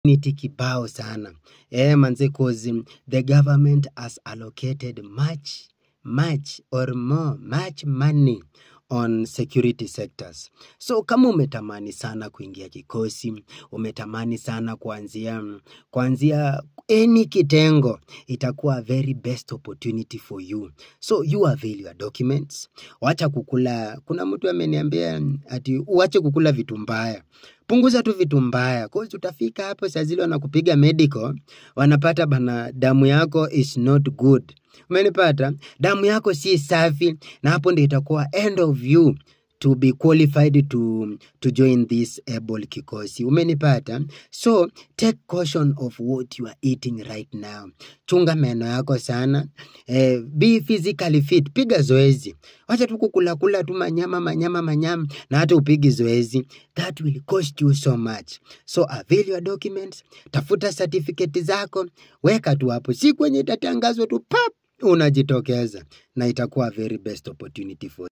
Niti kibao sana. Manze cause the government has allocated much money on security sectors. So kama umetamani sana kuingia kikosi, umetamani sana kuanzia any kitengo, itakuwa very best opportunity for you. So you avail your documents. Wacha kukula, kuna mtu ameniambia ati uache kukula vitu mbaya. Punguza tu vitu mbaya. Kwa hiyo utafika hapo saa zile wanakupiga medical, wanapata bana damu yako is not good. Umenipata? Damu yako si safi, na hapo ndio itakuwa end of you to be qualified to join this able kikosi. Umenipata? So take caution of what you are eating right now. Chunga meno yako sana. Be physically fit. Piga zoezi. Wacha tu kukula tu manyama na hata upigi zoezi. That will cost you so much. So avail your documents. Tafuta certificate zako. Weka tu hapo. Si kwenye itatangazwa tu pap unajitokeza, na itakuwa very best opportunity for